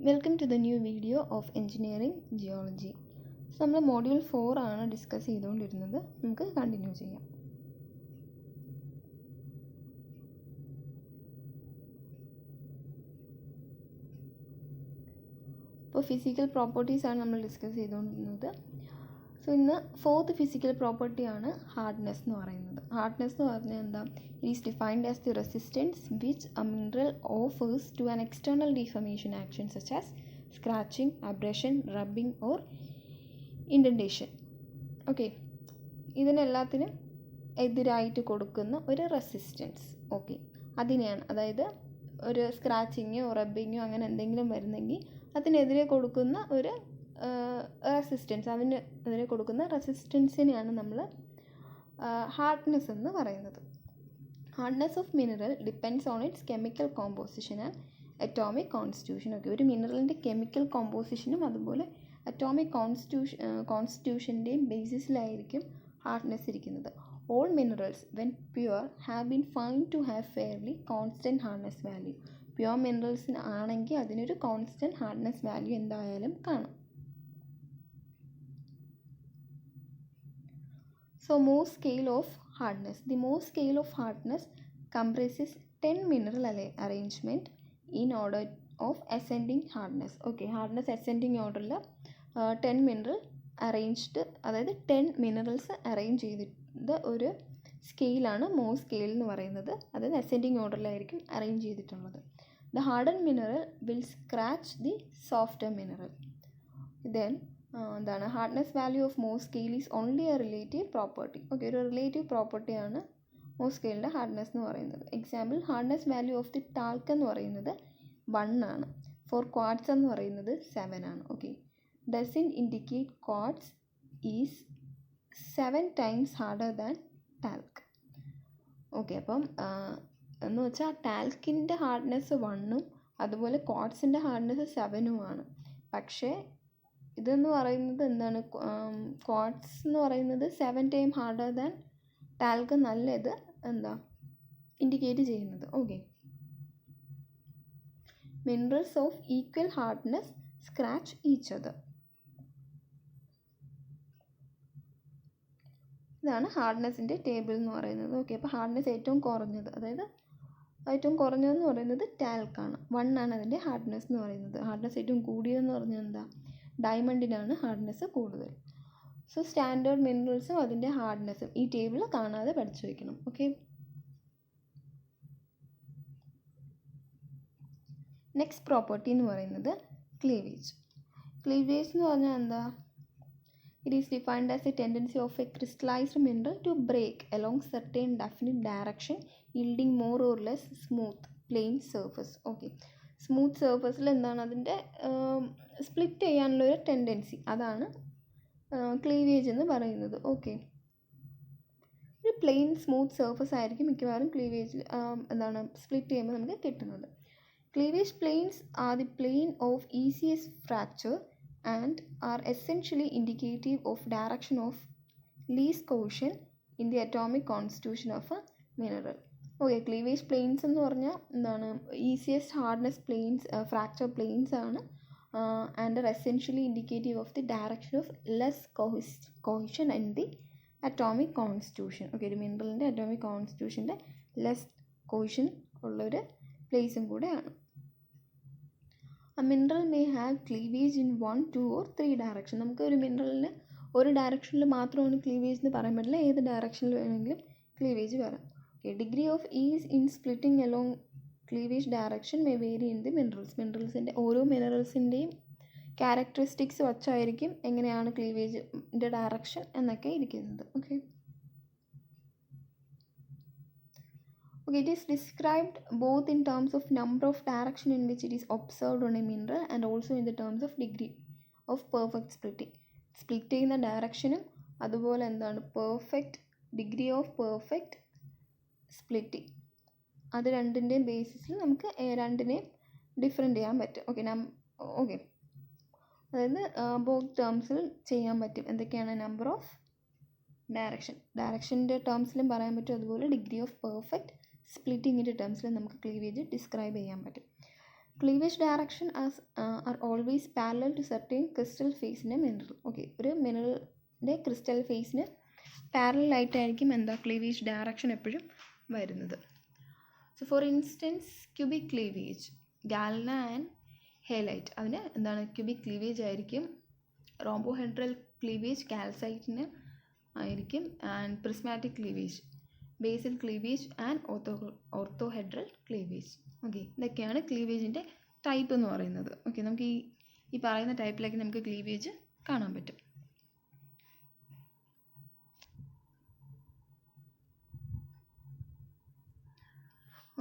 Welcome to the new video of engineering geology. നമ്മൾ module 4 ആണ് discuss ചെയ്തുകൊണ്ടിരുന്നത്. നമുക്ക് കണ്ടിന്യൂ ചെയ്യാം. ഇപ്പോൾ ഫിസിക്കൽ പ്രോപ്പർട്ടീസാണ് നമ്മൾ ഡിസ്കസ് ചെയ്തുകൊണ്ടിരുന്നത്. സോ ഇന്ന് ഫോർത്ത് ഫിസിക്കൽ പ്രോപ്പർട്ടിയാണ് ഹാർഡ്നെസ് എന്ന് പറയുന്നത്. ഹാർഡ്നെസ് എന്ന് പറഞ്ഞാൽ എന്താ? It is defined as the resistance which a mineral offers to an external deformation action such as scratching, abrasion, rubbing or indentation. Okay, ഇതിനെല്ലാത്തിനും എതിരായിട്ട് കൊടുക്കുന്ന ഒരു റെസിസ്റ്റൻസ്. ഓക്കെ, അതിനെയാണ്, അതായത് ഒരു സ്ക്രാച്ചിങ്ങോ റബ്ബിങ്ങോ അങ്ങനെ എന്തെങ്കിലും വരുന്നെങ്കിൽ അതിനെതിരെ കൊടുക്കുന്ന ഒരു റെസിസ്റ്റൻസ്, അതിനെതിരെ കൊടുക്കുന്ന റെസിസ്റ്റൻസിനെയാണ് നമ്മൾ ഹാർഡ്നെസ് എന്ന് പറയുന്നത്. Hardness of mineral depends on its chemical composition and atomic constitution. Okay, ഒരു മിനറലിൻ്റെ കെമിക്കൽ കോമ്പോസിഷനും അതുപോലെ അറ്റോമിക് കോൺസ്റ്റിറ്റ്യൂഷൻ്റെയും ബേസിസിലായിരിക്കും ഹാർഡ്നെസ് ഇരിക്കുന്നത്. All minerals when pure have been found to have fairly constant hardness value. Pure മിനറൽസിന് ആണെങ്കിൽ അതിനൊരു കോൺസ്റ്റൻറ്റ് ഹാർഡ്നെസ് വാല്യൂ എന്തായാലും കാണും. So Mohs scale of hardness. The Mohs scale of hardness comprises 10 mineral arrangement in order of ascending hardness. Okay, hardness ascending order 10 mineral arranged, അതായത് 10 minerals arrange ചെയ്തിട്ട് ഒരു സ്കെയിലാണ് Mohs scale എന്ന് പറയുന്നത്. അതായത് ascending ഓർഡറിലായിരിക്കും arrange ചെയ്തിട്ടുള്ളത്. The hardened mineral will scratch the softer mineral. Then എന്താണ് hardness value of Mohs scale is only a relative property. Okay, ഒരു relative പ്രോപ്പർട്ടിയാണ് Mohs സ്കെയിലിൻ്റെ ഹാർഡ്നെസ് എന്ന് പറയുന്നത്. Example, hardness value of the talc എന്ന് പറയുന്നത് 1 ആണ്. ഫോർ ക്വാർട്സ് എന്ന് പറയുന്നത് 7 ആണ്. Okay, doesn't indicate quartz is 7 times harder than talc. Okay, അപ്പം എന്ന് വെച്ചാൽ ടാൽക്കിൻ്റെ ഹാർഡ്നെസ് 1ഉം അതുപോലെ ക്വാർട്സിൻ്റെ ഹാർഡ്നെസ് 7ഉമാണ്. പക്ഷേ ഇതെന്ന് പറയുന്നത് എന്താണ്, ക്വാർട്സ് എന്ന് പറയുന്നത് 7 times ഹാർഡർ ദാൻ ടാൽക്ക് എന്നല്ല ഇത് എന്താ ഇൻഡിക്കേറ്റ് ചെയ്യുന്നത്. Okay, minerals of equal hardness scratch each other. ഇതാണ് ഹാർഡ്നെസ്സിൻ്റെ ടേബിൾ എന്ന് പറയുന്നത്. ഓക്കെ, അപ്പോൾ ഹാർഡ്നെസ് ഏറ്റവും കുറഞ്ഞത്, അതായത് ഏറ്റവും കുറഞ്ഞതെന്ന് പറയുന്നത് ടാൽക്കാണ്. 1 ആണ് അതിൻ്റെ ഹാർഡ്നെസ് എന്ന് പറയുന്നത്. ഹാർഡ്നെസ് ഏറ്റവും കൂടിയതെന്ന് പറഞ്ഞാൽ എന്താ, ഡയമണ്ടിനാണ് ഹാർഡ്നെസ് കൂടുതൽ. സോ സ്റ്റാൻഡേർഡ് മിനറൽസും അതിൻ്റെ ഹാർഡ്നെസ്സും ഈ ടേബിൾ കാണാതെ പഠിച്ചു വയ്ക്കണം. ഓക്കെ, നെക്സ്റ്റ് പ്രോപ്പർട്ടി എന്ന് പറയുന്നത് ക്ലീവേജ്. ക്ലീവേജ് എന്ന് പറഞ്ഞാൽ എന്താ? It is defined as a tendency of a crystallized mineral to break along certain definite direction yielding more or less smooth plain surface. Okay, smooth സർഫസിൽ എന്താണ് അതിൻ്റെ സ്പ്ലിറ്റ് ചെയ്യാനുള്ളൊരു tendency, അതാണ് ക്ലീവേജ് എന്ന് പറയുന്നത്. ഓക്കെ, ഒരു പ്ലെയിൻ സ്മൂത്ത് സർഫസ് ആയിരിക്കും മിക്കവാറും ക്ലീവേജിൽ എന്താണ് സ്പ്ലിറ്റ് ചെയ്യുമ്പോൾ നമുക്ക് കിട്ടുന്നത്. Cleavage planes are the plane of easiest fracture and are essentially indicative of direction of least cohesion in the atomic constitution of a mineral. Okay, cleavage planes എന്ന് പറഞ്ഞാൽ എന്താണ്, easiest hardness planes, fracture planes ആണ്. And are essentially indicative of the direction of less cohesion in the atomic constitution. Okay, ഒരു മിനറലിൻ്റെ atomic കോൺസ്റ്റിറ്റ്യൂഷൻ്റെ less കോഹിഷൻ ഉള്ളൊരു പ്ലേസും കൂടെയാണ്. A mineral may have cleavage in 1, 2 or 3 direction. നമുക്ക് ഒരു മിനറലിന് ഒരു ഡയറക്ഷനിൽ മാത്രമാണ് ക്ലീവേജ് എന്ന് പറയാൻ പറ്റില്ല, ഏത് ഡയറക്ഷനിൽ വേണമെങ്കിലും ക്ലീവേജ് വരാം. Okay, degree of ease in splitting along cleavage direction may vary in the minerals. മിനറൽസിൻ്റെ ഓരോ മിനറൽസിൻ്റെയും ക്യാരക്ടറിസ്റ്റിക്സ് വച്ചായിരിക്കും എങ്ങനെയാണ് ക്ലീവേജിൻ്റെ ഡയറക്ഷൻ എന്നൊക്കെ ഇരിക്കുന്നത്. Okay, okay, it is described both in terms of number of direction in which it is observed on a mineral and also in the terms of degree of perfect splitting. Split ചെയ്യുന്ന ഡയറക്ഷനും അതുപോലെ എന്താണ് perfect degree of perfect splitting, അത് രണ്ടിൻ്റെയും ബേസിസിൽ നമുക്ക് രണ്ടിനെയും different ചെയ്യാൻ പറ്റും. Okay, okay, അതായത് ബോത്ത് ടേംസിൽ ചെയ്യാൻ പറ്റും. എന്തൊക്കെയാണ്? നമ്പർ ഓഫ് ഡയറക്ഷൻ്റെ ടേംസിലും പറയാൻ പറ്റും, അതുപോലെ ഡിഗ്രി ഓഫ് പെർഫെക്റ്റ് സ്പ്ലിറ്റിങ്ങിൻ്റെ ടേംസിൽ നമുക്ക് ക്ലീവേജ് ഡിസ്ക്രൈബ് ചെയ്യാൻ പറ്റും. Cleavage direction are always parallel to certain crystal ഫേസിൻ്റെ മിനറൽ. ഓക്കെ, ഒരു മിനറലിൻ്റെ ക്രിസ്റ്റൽ ഫേസിന് പാരലായിട്ടായിരിക്കും ക്ലീവേജ് ഡയറക്ഷൻ എപ്പോഴും വരുന്നത്. So for instance cubic cleavage, galena and halite, അതിന് ക്യൂബിക് ക്ലീവേജ് ആയിരിക്കും. റോംബോഹെഡ്രൽ ക്ലീവേജ് കാൽസൈറ്റിന് ആയിരിക്കും. And prismatic cleavage, basal cleavage and orthohedral cleavage. Okay, ഇതൊക്കെയാണ് ക്ലീവേജിൻ്റെ ടൈപ്പ് എന്ന് പറയുന്നത്. ഓക്കെ, നമുക്ക് ഈ പറയുന്ന ടൈപ്പിലേക്ക് നമുക്ക് ക്ലീവേജ് കാണാൻ പറ്റും.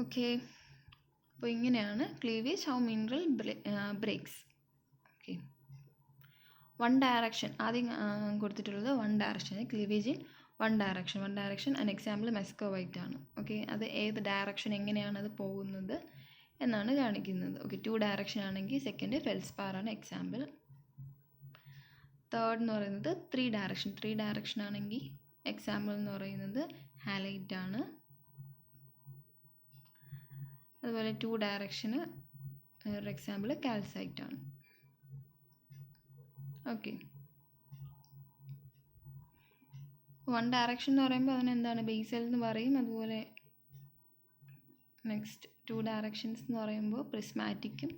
ഓക്കെ, അപ്പോൾ ഇങ്ങനെയാണ് cleavage how mineral breaks. Okay, one direction ആദ്യം കൊടുത്തിട്ടുള്ളത് one direction, cleavage in one direction an example muscovite ആണ്. ഓക്കെ, അത് ഏത് ഡയറക്ഷൻ എങ്ങനെയാണ് അത് പോകുന്നത് എന്നാണ് കാണിക്കുന്നത്. ഓക്കെ, 2 ഡയറക്ഷൻ ആണെങ്കിൽ സെക്കൻഡ് ഫെൽസ്പാറാണ് എക്സാമ്പിൾ. തേർഡ് എന്ന് പറയുന്നത് 3 ഡയറക്ഷൻ ആണെങ്കിൽ എക്സാമ്പിൾ എന്ന് പറയുന്നത് ഹാലൈറ്റ് ആണ്. അതുപോലെ 2 ഡയറക്ഷന് ഒരു എക്സാമ്പിൾ കാൽസൈറ്റ് ആണ്. ഓക്കെ, 1 ഡയറക്ഷൻ എന്ന് പറയുമ്പോൾ അതിനെന്താണ് ബേസൽ എന്ന് പറയും. അതുപോലെ നെക്സ്റ്റ് 2 ഡയറക്ഷൻസ് എന്ന് പറയുമ്പോൾ പ്രിസ്മാറ്റിക്കും,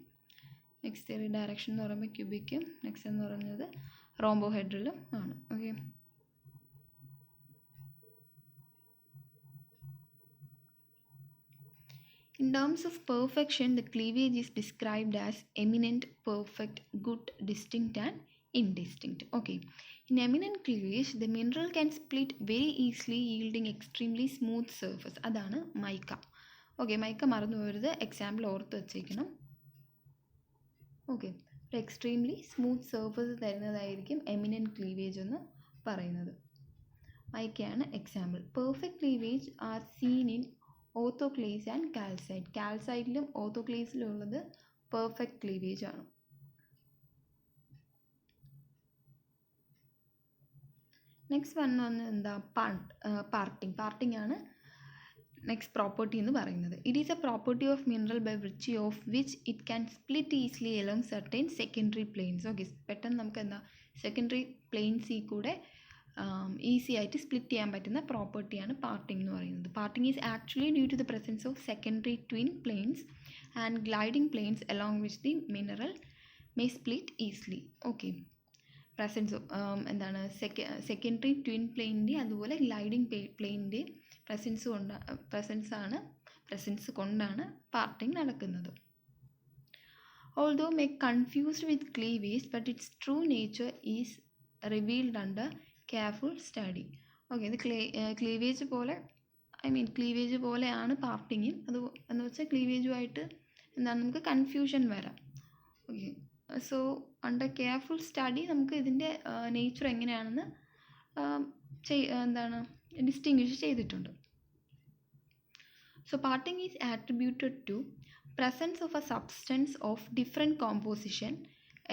നെക്സ്റ്റ് 3 ഡയറക്ഷൻ എന്ന് പറയുമ്പോൾ ക്യൂബിക്കും, നെക്സ്റ്റ് എന്ന് പറയുന്നത് റോംബോഹെഡ്രലും ആണ്. Okay, in terms of perfection, the cleavage is described as eminent, perfect, good, distinct and indistinct. Okay, in eminent cleavage, the mineral can split very easily, yielding extremely smooth surface. അതാണ് mica. Okay, mica മറന്നു പോകരുത്, example ഓർത്ത് വെച്ചേക്കണം. Okay, extremely smooth surface തരുന്നതായിരിക്കും eminent cleavage എന്ന് പറയുന്നത്. മൈക്കയാണ് example. Perfect cleavage are seen in orthoclase and calcite. കാൽസൈറ്റിലും ഓർത്തോക്ലേസിലും ഉള്ളത് പെർഫെക്റ്റ് ക്ലീവേജ് ആണ്. നെക്സ്റ്റ് വന്ന് പാർട്ടിംഗ് ആണ് നെക്സ്റ്റ് പ്രോപ്പർട്ടി എന്ന് പറയുന്നത്. It is a property of mineral by virtue of which it can split easily along certain secondary planes. Okay, പെട്ടെന്ന് നമുക്ക് സെക്കൻഡറി പ്ലെയിൻസിൽ കൂടെ ഈസി ആയിട്ട് സ്പ്ലിറ്റ് ചെയ്യാൻ പറ്റുന്ന പ്രോപ്പർട്ടിയാണ് പാർട്ടിംഗ് എന്ന് പറയുന്നത്. Parting is actually due to the presence of secondary twin planes and gliding planes along which the mineral may split easily. Okay, presence secondary twin പ്ലെയിനിൻ്റെ അതുപോലെ ഗ്ലൈഡിംഗ് പ്ലെയിനിൻ്റെ പ്രസൻസ് കൊണ്ടാണ് പാർട്ടിംഗ് നടക്കുന്നത്. Although may confused with cleavage, but its true nature is revealed under careful study. Okay, ഇത് cleavage പോലെയാണ് പാർട്ടിങ്ങും. അത് എന്ന് വെച്ചാൽ ക്ലീവേജുമായിട്ട് നമുക്ക് കൺഫ്യൂഷൻ വരാം. Okay, so under careful study നമുക്ക് ഇതിൻ്റെ നേച്ചർ എങ്ങനെയാണെന്ന് ഡിസ്റ്റിങ്വിഷ് ചെയ്തിട്ടുണ്ട്. So parting is attributed to presence of a substance of different composition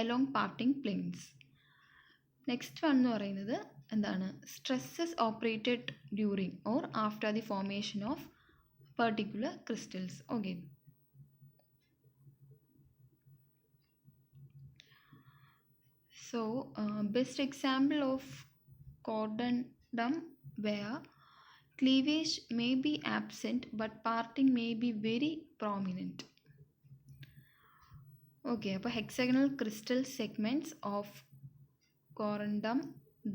along parting planes. Next one എന്ന് പറയുന്നത് stresses operated during or after the formation of particular crystals. Okay, so best example of corundum where cleavage may be absent but parting may be very prominent. Okay, അപ്പോൾ hexagonal crystal segments of corundum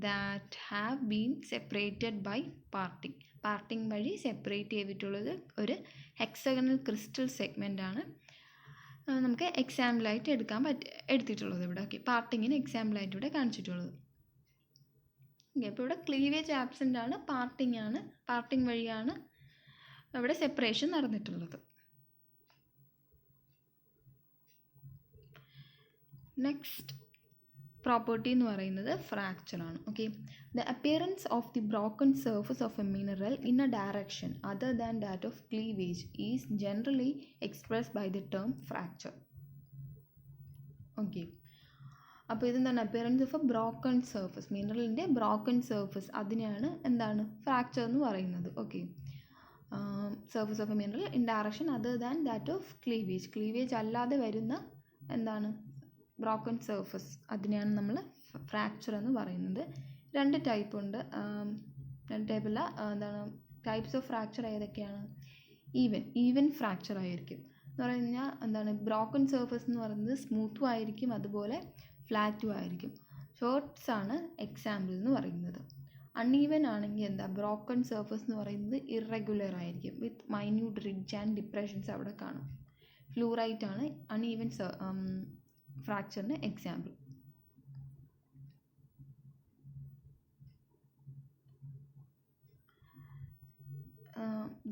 that have been separated by parting വഴി separate ചെയ്തിട്ടുള്ളത് ഒരു hexagonal crystal segment ആണ് നമുക്ക് എക്സാമ്പിളായിട്ട് എടുത്തിട്ടുള്ളത് ഇവിടെ. Okay, പാർട്ടിങ്ങിന് എക്സാമ്പിളായിട്ട് ഇവിടെ കാണിച്ചിട്ടുള്ളത്. ഓക്കെ, അപ്പോൾ ഇവിടെ ക്ലീവേജ് ആബ്സെൻ്റ് ആണ്, പാർട്ടിങ് വഴിയാണ് ഇവിടെ സെപ്പറേഷൻ നടന്നിട്ടുള്ളത്. നെക്സ്റ്റ് പ്രോപ്പർട്ടി എന്ന് പറയുന്നത് ഫ്രാക്ചർ ആണ്. Okay, the appearance of the broken surface of a mineral in a direction other than that of cleavage is generally expressed by the term fracture. Okay, അപ്പോൾ ഇതെന്താണ് appearance of a broken surface, മിനറലിൻ്റെ broken surface, അതിനെയാണ് fracture എന്ന് പറയുന്നത്. Okay, surface of a mineral in direction other than that of cleavage. Cleavage അല്ലാതെ വരുന്ന എന്താണ് broken surface, അതിനെയാണ് നമ്മൾ ഫ്രാക്ചർ എന്ന് പറയുന്നത്. രണ്ട് ടൈപ്പ് ഉണ്ട്. രണ്ട് ടൈപ്പല്ല, എന്താണ് ടൈപ്സ് ഓഫ് ഫ്രാക്ചർ ഏതൊക്കെയാണ്? ഈവൻ ഫ്രാക്ചർ ആയിരിക്കും എന്ന് പറഞ്ഞു കഴിഞ്ഞാൽ എന്താണ് ബ്രോക്കൺ സർഫസ് എന്ന് പറയുന്നത് സ്മൂത്തും ആയിരിക്കും അതുപോലെ ഫ്ലാറ്റും ആയിരിക്കും. ഷോർട്ട്സ് ആണ് എക്സാമ്പിൾ എന്ന് പറയുന്നത്. അൺഈവൻ ആണെങ്കിൽ എന്താ ബ്രോക്കൺ സർഫസ് എന്ന് പറയുന്നത് ഇറഗുലർ ആയിരിക്കും with minute ridge and depressions അവിടെ കാണും. ഫ്ലൂറൈറ്റ് ആണ് അൺഈവൻ ഫ്രാക്ചറിന് എക്സാമ്പിൾ.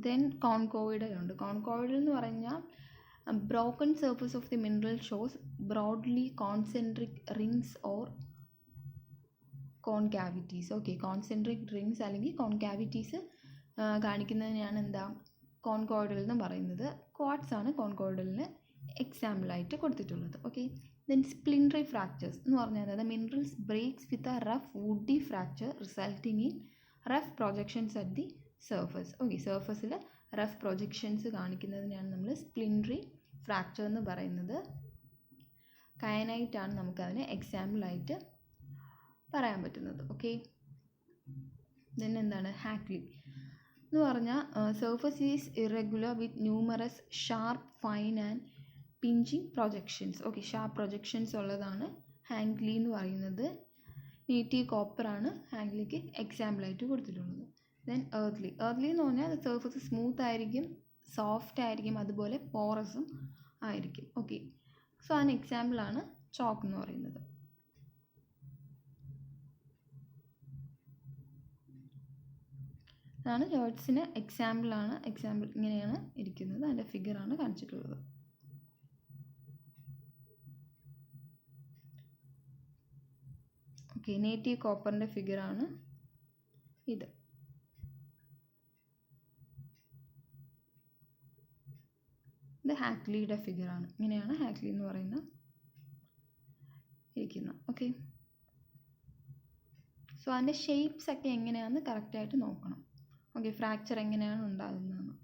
ദെൻ കോൺകോയിഡൽ ഉണ്ട്. കോൺകോയിഡൽ എന്ന് പറഞ്ഞാൽ broken surface of the mineral shows broadly concentric rings or concavities. Okay, concentric rings അല്ലെങ്കിൽ കോൺകാവിറ്റീസ് കാണിക്കുന്നതിനെയാണ് എന്താ കോൺകോയിഡൽ എന്ന് പറയുന്നത്. ക്വാർട്സ് ആണ് കോൺകോയിഡലിന് എക്സാമ്പിളായിട്ട് കൊടുത്തിട്ടുള്ളത്. ഓക്കെ, ദെൻ സ്പ്ലിൻട്രി ഫ്രാക്ചേഴ്സ് എന്ന് പറഞ്ഞാൽ the minerals breaks with a rough woody fracture resulting in rough projections at the surface. Okay, സർഫസിൽ rough projections കാണിക്കുന്നതിനാണ് നമ്മൾ സ്പ്ലിൻട്രി ഫ്രാക്ചർ എന്ന് പറയുന്നത്. കയനൈറ്റ് ആണ് നമുക്കതിന് എക്സാമ്പിളായിട്ട് പറയാൻ പറ്റുന്നത്. ഓക്കെ, ദെൻ എന്താണ് ഹാക്ലി എന്ന് പറഞ്ഞാൽ surface is irregular with numerous sharp fine and pinching projections. Okay, sharp projections ഉള്ളതാണ് ഹാങ്ക്ലി എന്ന് പറയുന്നത്. നേറ്റീവ് കോപ്പറാണ് ഹാങ്ക്ലിക്ക് എക്സാമ്പിളായിട്ട് കൊടുത്തിട്ടുള്ളത്. ദെൻ എർത്ത്ലി എന്ന് പറഞ്ഞാൽ സർഫസ് സ്മൂത്ത് ആയിരിക്കും, സോഫ്റ്റ് ആയിരിക്കും, അതുപോലെ പോറസും ആയിരിക്കും. ഓക്കെ, സോ അതിന് എക്സാമ്പിളാണ് ചോക്ക് എന്ന് പറയുന്നത്. അതാണ് ഷോർട്ട്സിന് എക്സാമ്പിളാണ്. എക്സാമ്പിൾ ഇങ്ങനെയാണ് ഇരിക്കുന്നത്, അതിൻ്റെ ഫിഗറാണ് കാണിച്ചിട്ടുള്ളത്. ഓക്കെ, നേറ്റീവ് കോപ്പറിൻ്റെ ഫിഗറാണ് ഇത്. ഇത് ഹാക്ലിയുടെ ഫിഗറാണ്. ഇങ്ങനെയാണ് ഹാക്ലി എന്ന് പറയുന്ന ഇരിക്കുന്നത്. ഓക്കെ, സോ അതിൻ്റെ ഷേപ്സ് ഒക്കെ എങ്ങനെയാണെന്ന് കറക്റ്റായിട്ട് നോക്കണം. ഓക്കെ, ഫ്രാക്ചർ എങ്ങനെയാണ് ഉണ്ടാകുന്നതെന്ന്.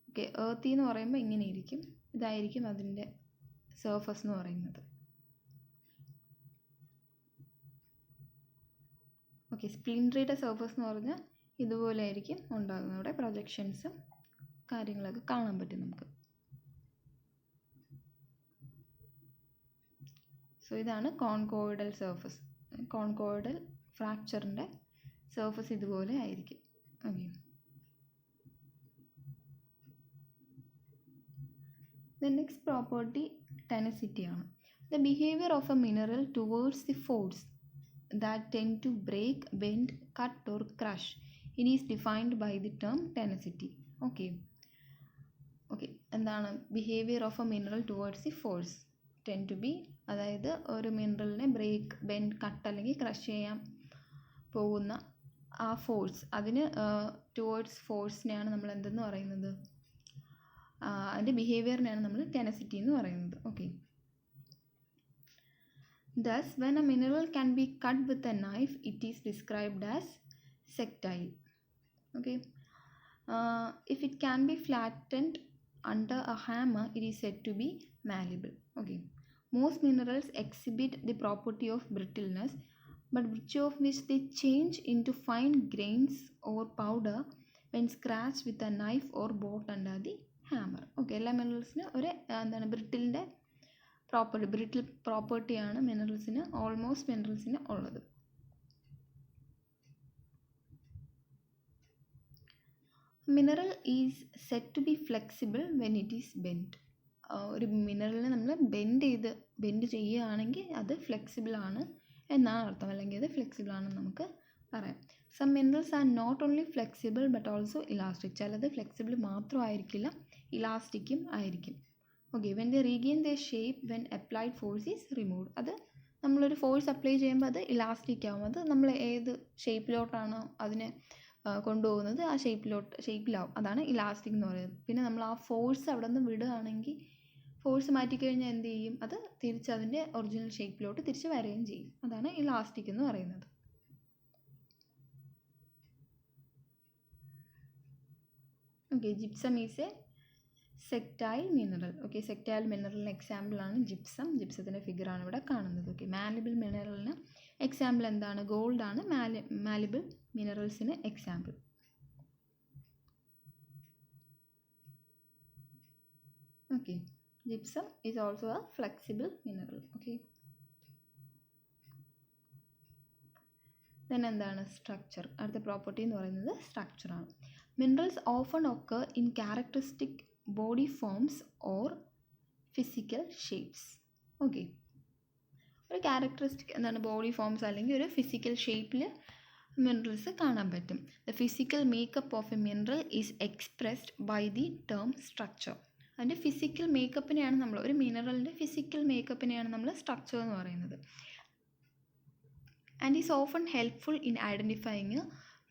ഓക്കെ, എർത്തി എന്ന് പറയുമ്പോൾ ഇങ്ങനെ ഇരിക്കും, ഇതായിരിക്കും അതിൻ്റെ സർഫസ് എന്ന് പറയുന്നത്. ഓക്കെ, സ്പ്ലിൻട്രിയുടെ സർഫസ് എന്ന് പറഞ്ഞാൽ ഇതുപോലെ ആയിരിക്കും ഉണ്ടാകുന്നത്. അവിടെ പ്രൊജക്ഷൻസും കാര്യങ്ങളൊക്കെ കാണാൻ പറ്റും നമുക്ക്. സോ ഇതാണ് കോൺകോയിഡൽ സർഫസ്. കോൺകോയിഡൽ ഫ്രാക്ചറിൻ്റെ സർഫസ് ഇതുപോലെ ആയിരിക്കും. Okay, the next property tenacity ആണ്. The behaviour of a mineral towards the force that tend to break, bend, cut or crush. It is defined by the term tenacity. Okay, എന്താണ് behaviour of a mineral towards the force tend to be, അതായത് ഒരു മിനറലിനെ break, bend, cut അല്ലെങ്കിൽ crush ചെയ്യാൻ പോകുന്ന ആ force, അതിന് towards ഫോഴ്സിനെയാണ് നമ്മൾ എന്തെന്ന് പറയുന്നത്, അതിൻ്റെ ബിഹേവിയറിനെയാണ് നമ്മൾ ടെനസിറ്റി എന്ന് പറയുന്നത്. Okay, thus when a mineral can be cut with a knife it is described as sectile. Okay, if it can be flattened under a hammer it is said to be malleable. Okay, most minerals exhibit the property of brittleness, but which of which they change into fine grains or powder when scratched with a knife or brought under the hammer. Okay, എല്ലാ മിനറൽസിന് ഒരു എന്താണ് brittle പ്രോപ്പർട്ടിയാണ് മിനറൽസിന്, almost മിനറൽസിന് ഉള്ളത്. Mineral is set to be flexible when it is bend. ഒരു മിനറലിനെ നമ്മൾ bend ചെയ്യുകയാണെങ്കിൽ അത് ഫ്ലെക്സിബിൾ ആണ് എന്നാണ് അർത്ഥം, അല്ലെങ്കിൽ അത് ഫ്ലെക്സിബിൾ ആണെന്ന് നമുക്ക് പറയാം. Some minerals are not only flexible but also elastic. ചിലത് ഫ്ലെക്സിബിൾ മാത്രമായിരിക്കില്ല, ഇലാസ്റ്റിക്കും ആയിരിക്കും. Okay, when they regain the shape when applied force is removed. അത് നമ്മളൊരു ഫോഴ്സ് അപ്ലൈ ചെയ്യുമ്പോൾ അത് ഇലാസ്റ്റിക് ആവും. അത് നമ്മൾ ഏത് ഷേപ്പിലോട്ടാണോ അതിനെ കൊണ്ടുപോകുന്നത് ആ ഷേപ്പിലാവും. അതാണ് ഇലാസ്റ്റിക് എന്ന് പറയുന്നത്. പിന്നെ നമ്മൾ ആ ഫോഴ്സ് അവിടെ നിന്ന് വിടുകയാണെങ്കിൽ, ഫോഴ്സ് മാറ്റിക്കഴിഞ്ഞാൽ എന്ത് ചെയ്യും, അത് തിരിച്ച് അതിൻ്റെ ഒറിജിനൽ ഷേപ്പിലോട്ട് തിരിച്ച് വരികയും ചെയ്യും. അതാണ് ഇലാസ്റ്റിക് എന്ന് പറയുന്നത്. Okay, gypsum is a sectile mineral. Okay, sectile മിനറലിന് എക്സാമ്പിളാണ് ജിപ്സം. ജിപ്സത്തിൻ്റെ ഫിഗറാണ് ഇവിടെ കാണുന്നത്. ഓക്കെ, മാലിബിൾ മിനറലിന് എക്സാമ്പിൾ എന്താണ്? ഗോൾഡാണ് മാലിബിൾ മിനറൽസിന് example. Okay, gypsum is also a flexible mineral. Okay, then എന്താണ്? സ്ട്രക്ചർ. അടുത്ത പ്രോപ്പർട്ടി എന്ന് പറയുന്നത് സ്ട്രക്ചർ ആണ്. Minerals often occur in characteristic body forms or physical shapes. Okay, ഒരു ക്യാരക്ടറിസ്റ്റിക് എന്താണ്? ബോഡി ഫോംസ് അല്ലെങ്കിൽ ഒരു ഫിസിക്കൽ ഷേപ്പിൽ മിനറൽസ് കാണാൻ പറ്റും. The physical makeup of a mineral is expressed by the term structure. അതിൻ്റെ ഫിസിക്കൽ മേക്കപ്പിനെയാണ് നമ്മൾ, ഒരു മിനറലിൻ്റെ ഫിസിക്കൽ മേക്കപ്പിനെയാണ് നമ്മൾ സ്ട്രക്ചർ എന്ന് പറയുന്നത്. And is often helpful in identifying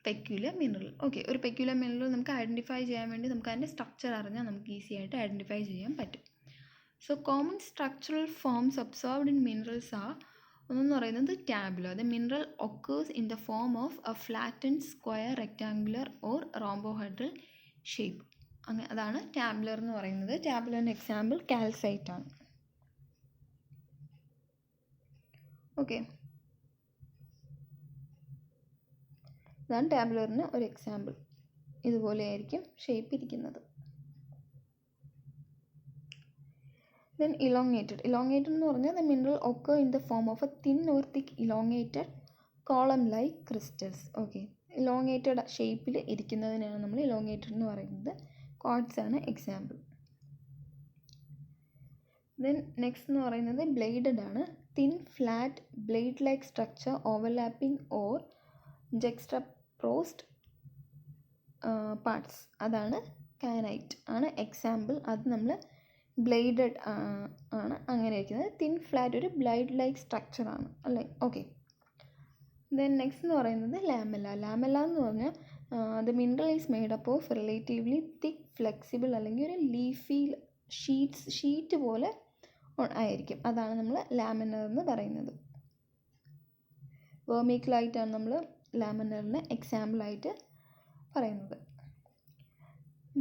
peculiar mineral. Okay, ഒരു പെക്യുലർ മിനറൽ നമുക്ക് ഐഡൻറ്റിഫൈ ചെയ്യാൻ വേണ്ടി നമുക്ക് അതിൻ്റെ സ്ട്രക്ചർ അറിഞ്ഞാൽ നമുക്ക് ഈസി ആയിട്ട് ഐഡൻറ്റിഫൈ ചെയ്യാൻ പറ്റും. So common structural forms observed in minerals R, ഒന്നെന്ന് പറയുന്നത് tabular. The mineral occurs in the form of A flattened square rectangular or rhombohedral shape. അങ്ങനെ അതാണ് ടാബുലർ എന്ന് പറയുന്നത്. ടാബുലറിൻ്റെ എക്സാമ്പിൾ കാൽസൈറ്റ് ആണ്. ഓക്കെ, ഇതാണ് ടാബുലറിന് ഒരു എക്സാമ്പിൾ. ഇതുപോലെ ആയിരിക്കും ഷേപ്പ് ഇരിക്കുന്നത്. Then elongated. ഇലോങ്ങേറ്റഡ് എന്ന് പറഞ്ഞാൽ the mineral occur in the form of A thin or thick elongated column like crystals. Okay, elongated ഷേപ്പിൽ ഇരിക്കുന്നതിനാണ് നമ്മൾ ഇലോങ്ങേറ്റഡ് എന്ന് പറയുന്നത്. ക്വാർട്സ് ആണ് എക്സാമ്പിൾ. ദെൻ നെക്സ്റ്റ് എന്ന് പറയുന്നത് ബ്ലേഡഡ് ആണ്. Thin flat blade like structure overlapping or juxtaposed parts, അതാണ് kyanite ആണ് എക്സാമ്പിൾ. അത് നമ്മൾ ബ്ലേഡഡ് ആണ് അങ്ങനെ ഇരിക്കുന്നത്. തിൻ ഫ്ലാറ്റ് ഒരു ബ്ലേഡ് ലൈക്ക് സ്ട്രക്ചറാണ് അല്ലേ. ഓക്കെ, ദെൻ നെക്സ്റ്റ് എന്ന് പറയുന്നത് ലാമെല്ല. ലാമെല്ല എന്ന് പറഞ്ഞാൽ the mineral is made up of relatively thick flexible അല്ലെങ്കിൽ ഒരു ലീഫി ഷീറ്റ് പോലെ ആയിരിക്കും. അതാണ് നമ്മൾ ലാമിനർ എന്ന് പറയുന്നത്. വെർമിക്കുലൈറ്റാണ് നമ്മൾ ലാമിനറിന് എക്സാമ്പിളായിട്ട് പറയുന്നത്.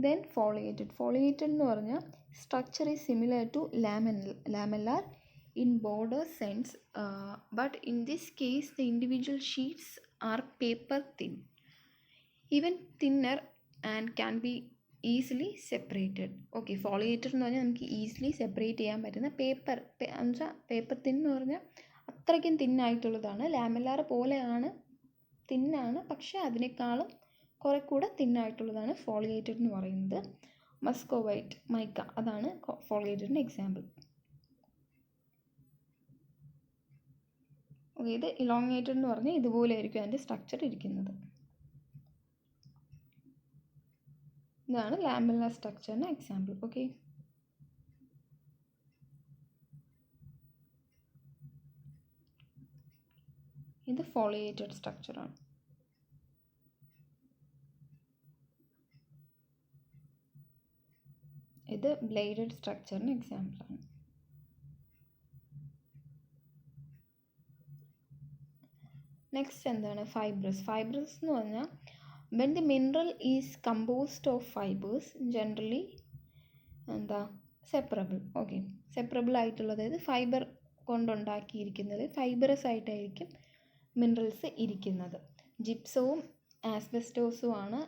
Then foliated. ഫോളിയേറ്റഡ് എന്ന് പറഞ്ഞാൽ structure is similar to lamellar in border sense, but in this case the individual sheets are paper thin, even thinner, and can be easily separated. Okay, foliated എന്ന് പറഞ്ഞാൽ നമുക്ക് easily separate ചെയ്യാൻ പറ്റുന്ന paper എന്നുവെച്ചാൽ paper thin എന്ന് പറഞ്ഞാൽ അത്രയ്ക്കും തിന്നായിട്ടുള്ളതാണ്. Lamellar പോലെയാണ്, തിന്നാണ്, പക്ഷേ അതിനേക്കാളും കുറെ കൂടെ തിന്നായിട്ടുള്ളതാണ് ഫോളിയേറ്റഡ് എന്ന് പറയുന്നത്. മസ്കോവൈറ്റ് മൈക്ക, അതാണ് ഫോളിയേറ്റഡിൻ്റെ എക്സാമ്പിൾ. ഓക്കെ, ഇത് ഇലോങ്ങേറ്റഡ് എന്ന് പറഞ്ഞാൽ ഇതുപോലെ ആയിരിക്കും അതിൻ്റെ സ്ട്രക്ചർ ഇരിക്കുന്നത്. ഇതാണ് ലാമെല്ല സ്ട്രക്ചറിന് എക്സാമ്പിൾ. ഓക്കെ, ഇത് ഫോളിയേറ്റഡ് സ്ട്രക്ചറാണ്. ഇത് ബ്ലേഡഡ് സ്ട്രക്ചറിന് എക്സാമ്പിളാണ്. നെക്സ്റ്റ് എന്താണ്? ഫൈബ്രസ്. ഫൈബ്രസ് എന്ന് പറഞ്ഞാൽ when the mineral is composed of fibres generally എന്താ സെപ്പറബിൾ. ഓക്കെ, സെപ്പറബിൾ ആയിട്ടുള്ളത്, അതായത് ഫൈബർ കൊണ്ടുണ്ടാക്കിയിരിക്കുന്നത് ഫൈബറസ് ആയിട്ടായിരിക്കും മിനറൽസ് ഇരിക്കുന്നത്. ജിപ്സവും ആസ്ബസ്റ്റോസും ആണ്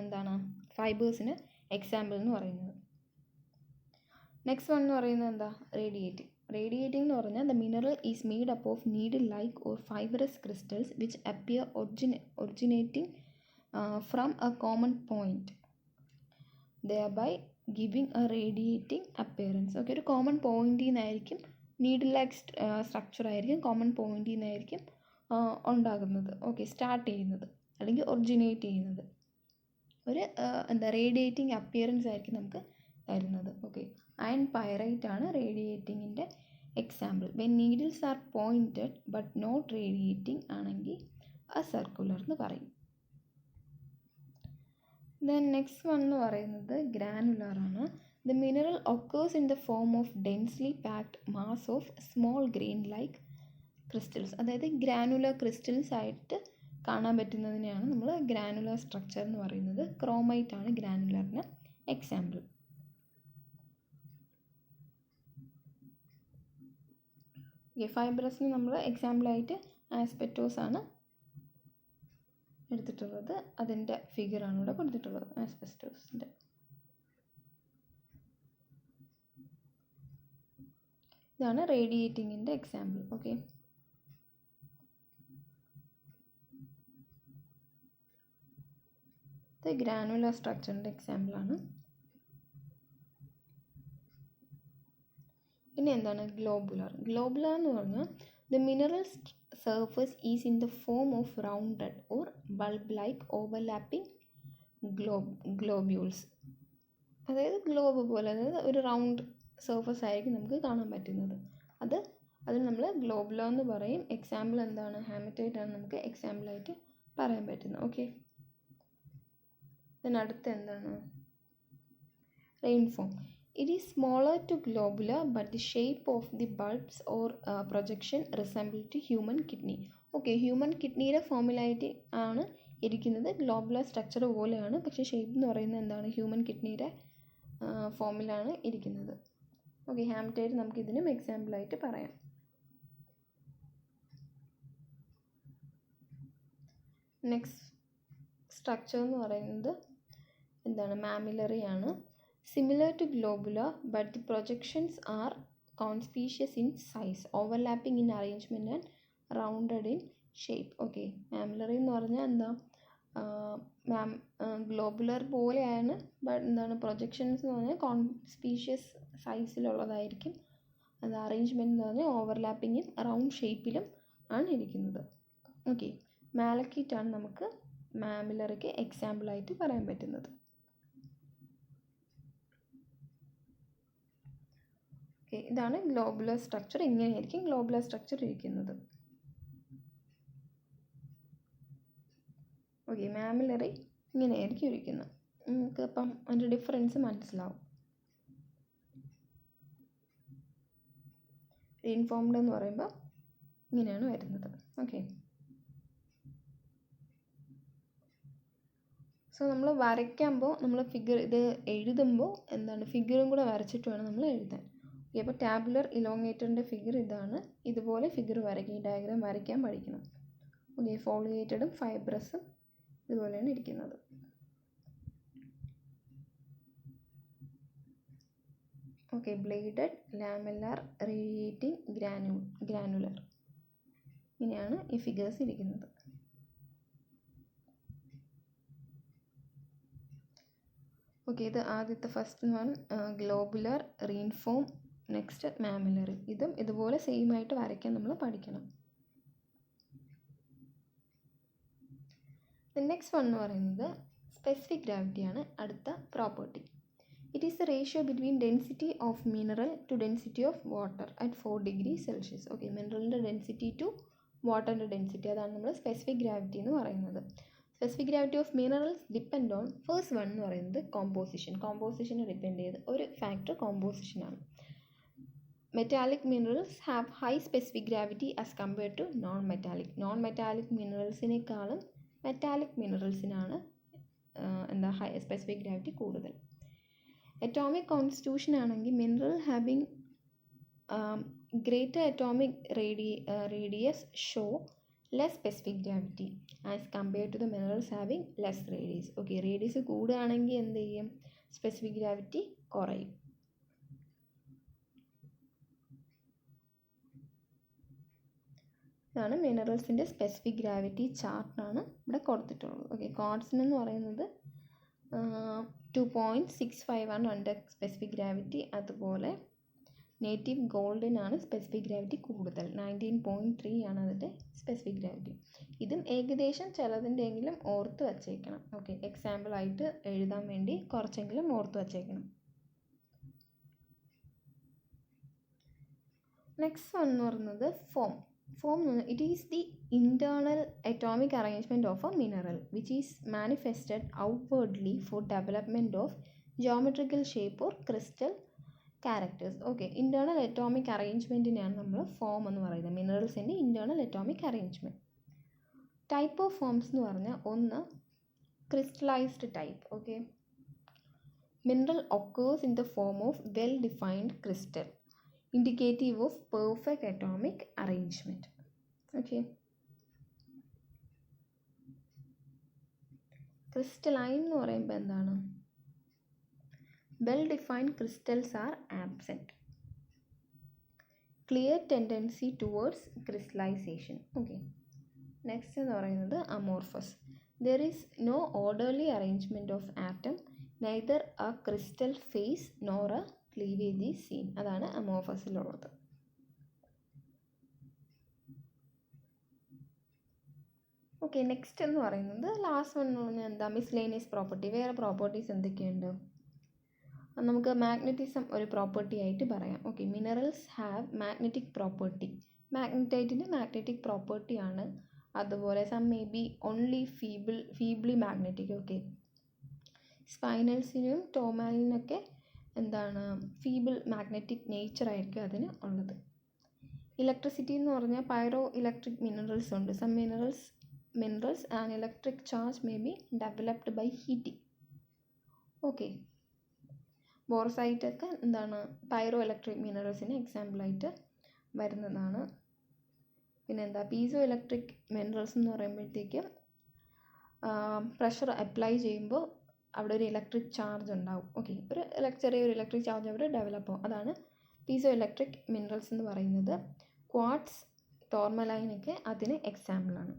എന്താണ് ഫൈബേഴ്സിന് എക്സാമ്പിൾ എന്ന് പറയുന്നത്. നെക്സ്റ്റ് വൺ എന്ന് പറയുന്നത് എന്താ? റേഡിയേറ്റിംഗ്. റേഡിയേറ്റിംഗ് എന്ന് പറഞ്ഞാൽ the mineral is made up of needle like or fibrous crystals which appear originating from A common point thereby giving a radiating appearance. Okay, ഒരു കോമൺ പോയിന്റിൽ നിന്നായിരിക്കും, നീഡിൽ ലൈക്ക് സ്ട്രക്ചർ ആയിരിക്കും common പോയിന്റിൽ നിന്നായിരിക്കും ഉണ്ടാകുന്നത്. Okay, start ചെയ്യുന്നത് അല്ലെങ്കിൽ originate ചെയ്യുന്നത്. ഒരു റേഡിയേറ്റിംഗ് അപ്പിയറൻസ് ആയിരിക്കും നമുക്ക് തരുന്നത്. ഓക്കെ, അയൺ പൈറൈറ്റ് ആണ് റേഡിയേറ്റിങ്ങിൻ്റെ example. When needles are pointed but not radiating ആണെങ്കിൽ ആ സർക്കുലർ എന്ന് പറയും. ദെൻ നെക്സ്റ്റ് വൺ എന്ന് പറയുന്നത് ഗ്രാനുലാർ ആണ്. The mineral occurs in the form of densely packed mass of small grain like crystals, അതായത് ഗ്രാനുലർ ക്രിസ്റ്റൽസ് ആയിട്ട് കാണാൻ പറ്റുന്നതിനെയാണ് നമ്മൾ ഗ്രാനുലർ സ്ട്രക്ചർ എന്ന് പറയുന്നത്. ക്രോമൈറ്റ് ആണ് ഗ്രാനുലറിന് എക്സാമ്പിൾ. ഫൈബ്രസിന് നമ്മൾ എക്സാമ്പിളായിട്ട് ആസ്പെറ്റോസ് ആണ് എടുത്തിട്ടുള്ളത്. അതിൻ്റെ ഫിഗറാണ് ഇവിടെ കൊടുത്തിട്ടുള്ളത്, ആസ്പെറ്റോസിൻ്റെ. ഇതാണ് റേഡിയേറ്റിങ്ങിൻ്റെ എക്സാമ്പിൾ. ഓക്കെ, ഇത് ഗ്രാനുലർ സ്ട്രക്ചറിൻ്റെ എക്സാമ്പിളാണ്. പിന്നെ എന്താണ് ഗ്ലോബുലർ? ഗ്ലോബുലർ എന്ന് പറഞ്ഞാൽ the mineral surface is in the form of rounded or bulb like overlapping globules. അതായത് ഗ്ലോബ് പോലെ, അതായത് ഒരു റൗണ്ട് സർഫസ് ആയിരിക്കും നമുക്ക് കാണാൻ പറ്റുന്നത്. അതിന് നമ്മൾ ഗ്ലോബുലർ എന്ന് പറയും. എക്സാമ്പിൾ എന്താണ്? ഹാമറ്റൈറ്റ് ആണ് നമുക്ക് എക്സാമ്പിളായിട്ട് പറയാൻ പറ്റുന്നത്. ഓക്കെ, ഇതിനടുത്ത് എന്താണ്? റെയിൻഫോം. It is smaller to globular, but the shape of the bulbs or projection resemble to human kidney. Okay, human കിഡ്നിയുടെ ഫോമിലായിട്ട് ആണ് ഇരിക്കുന്നത്. ഗ്ലോബുലർ സ്ട്രക്ചർ പോലെയാണ്, പക്ഷേ ഷേപ്പ് എന്ന് പറയുന്നത് എന്താണ്? ഹ്യൂമൻ കിഡ്നിയുടെ ഫോമിലാണ് ഇരിക്കുന്നത്. ഓക്കെ, ഹാമറ്റൈറ്റ് നമുക്ക് ഇതിനും എക്സാമ്പിളായിട്ട് പറയാം. നെക്സ്റ്റ് സ്ട്രക്ചർ എന്ന് പറയുന്നത് എന്താണ്? മാമിലറി ആണ്. Similar to globular, but the projections are conspicuous in size, overlapping in arrangement and rounded in shape. Okay, mammillary എന്ന് പറഞ്ഞാൽ എന്താ? ഗ്ലോബുലർ പോലെയാണ്, ബട്ട് എന്താണ്? പ്രൊജക്ഷൻസ് എന്ന് പറഞ്ഞാൽ കോൺസ്പീഷ്യസ് സൈസിലുള്ളതായിരിക്കും. അത് അറേഞ്ച്മെൻറ്റ് എന്ന് പറഞ്ഞാൽ ഓവർലാപ്പിങ്ങും റൗണ്ട് ഷേപ്പിലും ആണ് ഇരിക്കുന്നത്. ഓക്കെ, മാലക്കീറ്റാണ് നമുക്ക് മാമിലറിക്ക് എക്സാമ്പിളായിട്ട് പറയാൻ പറ്റുന്നത്. ഓക്കെ, ഇതാണ് ഗ്ലോബുലർ സ്ട്രക്ചർ. ഇങ്ങനെയായിരിക്കും ഗ്ലോബുലർ സ്ട്രക്ചർ ഇരിക്കുന്നത്. ഓക്കെ, മാമിലറി ഇങ്ങനെയായിരിക്കും ഇരിക്കുന്നത്. നമുക്ക് അപ്പം അതിൻ്റെ ഡിഫറൻസ് മനസ്സിലാവും. റീഇൻഫോംഡ് എന്ന് പറയുമ്പോൾ ഇങ്ങനെയാണ് വരുന്നത്. ഓക്കെ, സോ നമ്മൾ വരയ്ക്കുമ്പോൾ നമ്മൾ ഇത് എഴുതുമ്പോൾ എന്താണ്? ഫിഗറും കൂടെ വരച്ചിട്ട് വേണം നമ്മൾ എഴുതാൻ. ഓക്കെ, അപ്പോൾ ടാബുലർ ഇലോങ്ങേറ്ററിൻ്റെ ഫിഗർ ഇതാണ്. ഇതുപോലെ ഫിഗർ വരയ്ക്കും, ഈ ഡയഗ്രാം വരയ്ക്കാൻ പഠിക്കണം. ഓക്കെ, ഫോളിയേറ്റഡും ഫൈബ്രസും ഇതുപോലെയാണ് ഇരിക്കുന്നത്. Okay, bladed, lamellar, radiating, granular, ഇങ്ങനെയാണ് ഈ ഫിഗേഴ്സ് ഇരിക്കുന്നത്. ഓക്കെ, ഇത് ആദ്യത്തെ ഫസ്റ്റ് വൺ ഗ്ലോബുലർ, റീൻഫോം, നെക്സ്റ്റ് മാമിലറി. ഇതും ഇതുപോലെ സെയിം ആയിട്ട് വരയ്ക്കാൻ നമ്മൾ പഠിക്കണം. നെക്സ്റ്റ് വൺ എന്ന് പറയുന്നത് സ്പെസിഫിക് ഗ്രാവിറ്റിയാണ് അടുത്ത property. It is the ratio between density of mineral to density of water at 4 degree Celsius. Okay, മിനറലിൻ്റെ ഡെൻസിറ്റി ടു വാട്ടറിൻ്റെ ഡെൻസിറ്റി, അതാണ് നമ്മൾ സ്പെസിഫിക് ഗ്രാവിറ്റി എന്ന് പറയുന്നത്. Specific gravity of minerals depend on first one എന്ന് പറയുന്നത് കോമ്പോസിഷനെ ഡിപ്പെൻഡ് ചെയ്ത് ഒരു ഫാക്ടർ കോമ്പോസിഷനാണ്. Metallic minerals have high specific gravity as compared to non metallic മിനറൽസിനേക്കാളും മെറ്റാലിക് മിനറൽസിനാണ് ഹൈ സ്പെസിഫിക് ഗ്രാവിറ്റി കൂടുതൽ. അറ്റോമിക് കോൺസ്റ്റിറ്റ്യൂഷൻ ആണെങ്കിൽ mineral having greater atomic radius show less specific gravity as compared to the minerals having less radius. Okay, radius കൂടുകയാണെങ്കിൽ എന്ത് ചെയ്യും? Specific gravity കുറയും. ഇതാണ് മിനറൽസിൻ്റെ specific gravity ചാർട്ടാണ് ഇവിടെ കൊടുത്തിട്ടുള്ളത്. ഓക്കെ, ക്വാർട്സിൻ എന്ന് പറയുന്നത് 2.65 ആണ് അതിൻ്റെ സ്പെസിഫിക് ഗ്രാവിറ്റി. അതുപോലെ നേറ്റീവ് ഗോൾഡിനാണ് സ്പെസിഫിക് ഗ്രാവിറ്റി കൂടുതൽ, 19.3 ആണ് അതിൻ്റെ സ്പെസിഫിക് ഗ്രാവിറ്റി. ഇതും ഏകദേശം ചിലതിൻ്റെയെങ്കിലും ഓർത്ത് വച്ചേക്കണം. ഓക്കെ, എക്സാമ്പിളായിട്ട് എഴുതാൻ വേണ്ടി കുറച്ചെങ്കിലും ഓർത്ത് വച്ചേക്കണം. നെക്സ്റ്റ് വൺ എന്ന് പറയുന്നത് form. It is the internal atomic arrangement of a mineral which is manifested outwardly for development of geometrical shape or crystal characters. Okay, internal atomic arrangementനെയാണ് നമ്മൾ ഫോം എന്ന് പറയുന്നത്. മിനറൽസിൻ്റെ internal atomic arrangement. Type of forms എന്ന് പറഞ്ഞാൽ ഒന്ന് crystallised type. Okay, mineral occurs in the form of well defined crystal indicative of perfect atomic arrangement. Okay, crystalline എന്ന് പറയുമ്പോൾ എന്താണ്? Well defined crystals are absent, clear tendency towards crystallization. Okay, next എന്ന് പറയുന്നത് amorphous. There is no orderly arrangement of atom, neither a crystal face nor a cleavage is seen. അതാണ് അമോർഫസിലുള്ളത്. Okay, next എന്ന് പറയുന്നത് last one എന്ന് പറഞ്ഞാൽ എന്താ? Miscellaneous property. വേറെ പ്രോപ്പർട്ടീസ് എന്തൊക്കെയുണ്ട്? നമുക്ക് മാഗ്നറ്റിസം ഒരു പ്രോപ്പർട്ടി ആയിട്ട് പറയാം. Okay, minerals have magnetic property. മാഗ്നറ്റൈറ്റിന് മാഗ്നറ്റിക് പ്രോപ്പർട്ടിയാണ്. അതുപോലെ some may be only feebly magnetic. Okay, സ്പൈനൽസിനും ടോമാലിനൊക്കെ എന്താണ്? ഫീബിൾ മാഗ്നറ്റിക് നേച്ചർ ആയിരിക്കും അതിന് ഉള്ളത്. ഇലക്ട്രിസിറ്റി എന്ന് പറഞ്ഞാൽ പൈറോ ഇലക്ട്രിക് മിനറൽസ് ഉണ്ട്. Some minerals and electric charge may be developed by heating. Okay, boracite ഒക്കെ എന്താണ്? പൈറോ ഇലക്ട്രിക് മിനറൽസിന് എക്സാമ്പിളായിട്ട് വരുന്നതാണ്. പിന്നെ എന്താ? പീസോ ഇലക്ട്രിക് മിനറൽസ് എന്ന് പറയുമ്പോഴത്തേക്കും പ്രഷർ അപ്ലൈ ചെയ്യുമ്പോൾ അവിടെ ഒരു ഇലക്ട്രിക് ചാർജ് ഉണ്ടാവും. ഓക്കെ, ചെറിയൊരു ഇലക്ട്രിക് ചാർജ് അവിടെ ഡെവലപ്പ് ആവും. അതാണ് പീസോ ഇലക്ട്രിക് മിനറൽസ് എന്ന് പറയുന്നത്. ക്വാർട്സ്, ടോർമലൈനൊക്കെ അതിന് എക്സാമ്പിളാണ്.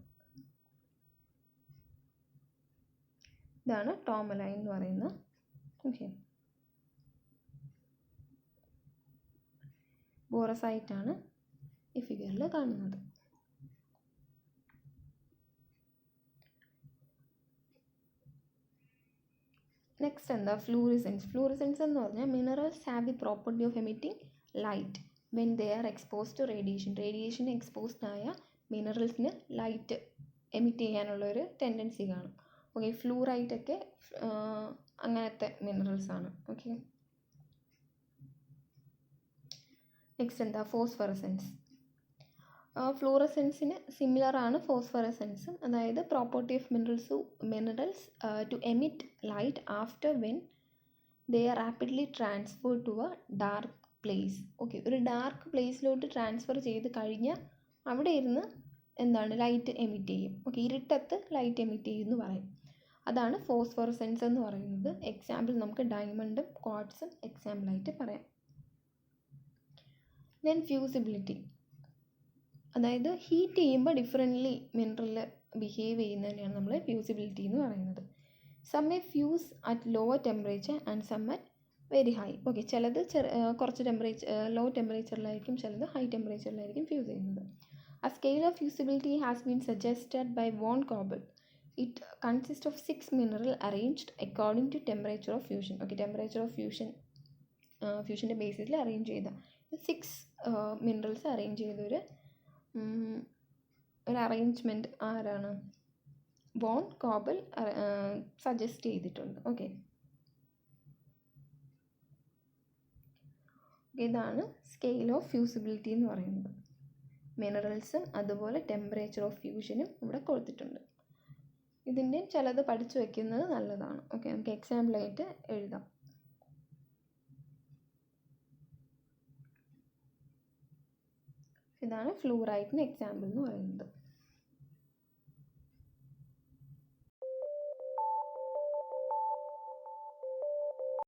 ഇതാണ് ടോർമലൈൻ എന്ന് പറയുന്നത്. ഓക്കെ, ബോറസൈറ്റ് ആണ് ഈ ഫിഗറിൽ കാണുന്നത്. നെക്സ്റ്റ് എന്താ? ഫ്ലൂറിസെൻസ്. ഫ്ലൂറിസെൻസ് എന്ന് പറഞ്ഞാൽ minerals have the property of emitting light when they are exposed to radiation. റേഡിയേഷന് എക്സ്പോസ്ഡ് ആയ മിനറൽസിന് ലൈറ്റ് എമിറ്റ് ചെയ്യാനുള്ളൊരു ടെൻഡൻസി കാണും. ഓക്കെ, ഫ്ലൂറൈറ്റൊക്കെ അങ്ങനത്തെ മിനറൽസാണ്. ഓക്കെ, നെക്സ്റ്റ് എന്താ? ഫോസ്ഫറസെൻസ്. ഫ്ലൂറസെൻസിന് സിമിലർ ആണ് ഫോസ്ഫറസെൻസും. അതായത് property of minerals to emit light after when they are rapidly transfer to a dark place. Okay, ഒരു ഡാർക്ക് പ്ലേസിലോട്ട് ട്രാൻസ്ഫർ ചെയ്ത് കഴിഞ്ഞാൽ അവിടെ ഇരുന്ന് എന്താണ്? ലൈറ്റ് എമിറ്റ് ചെയ്യും. ഓക്കെ, ഇരുട്ടത്ത് ലൈറ്റ് എമിറ്റ് ചെയ്യും എന്ന് പറയും. അതാണ് ഫോസ്ഫറസെൻസ് എന്ന് പറയുന്നത്. എക്സാമ്പിൾ നമുക്ക് ഡയമണ്ടും ക്വാർട്സും എക്സാമ്പിളായിട്ട് പറയാം. ദെൻ ഫ്യൂസിബിലിറ്റി. അതായത് ഹീറ്റ് ചെയ്യുമ്പോൾ ഡിഫറെൻ്റ്ലി മിനറൽ ബിഹേവ് ചെയ്യുന്നതിനെയാണ് നമ്മൾ ഫ്യൂസിബിലിറ്റി എന്ന് പറയുന്നത്. Some may fuse at lower temperature and some at very high. Okay, ചിലത് കുറച്ച് ലോ ടെമ്പറേച്ചറിലായിരിക്കും, ചിലത് ഹൈ ടെമ്പറേച്ചറിലായിരിക്കും ഫ്യൂസ് ചെയ്യുന്നത്. A scale of fusibility has been suggested by von Koppel. It consists of 6 minerals arranged according to temperature of fusion. Okay, temperature of fusionൻ്റെ ബേസിസിൽ arrange ചെയ്ത 6 minerals arrange ചെയ്തൊരു അറേഞ്ച്മെൻറ്റ് ആരാണ്? വോൺ കോബൽ സജസ്റ്റ് ചെയ്തിട്ടുണ്ട്. Okay, ഇതാണ് scale of fusibility എന്ന് പറയുന്നത്. മിനറൽസും അതുപോലെ ടെമ്പറേച്ചർ ഓഫ് ഫ്യൂഷനും ഇവിടെ കൊടുത്തിട്ടുണ്ട്. ഇതിൻ്റെ ചിലത് പഠിച്ചു വയ്ക്കുന്നത് നല്ലതാണ്. ഓക്കെ, നമുക്ക് എക്സാമ്പിളായിട്ട് എഴുതാം. ഇതാണ് ഫ്ലൂറൈറ്റിന് എക്സാമ്പിൾ എന്ന് പറയുന്നത്.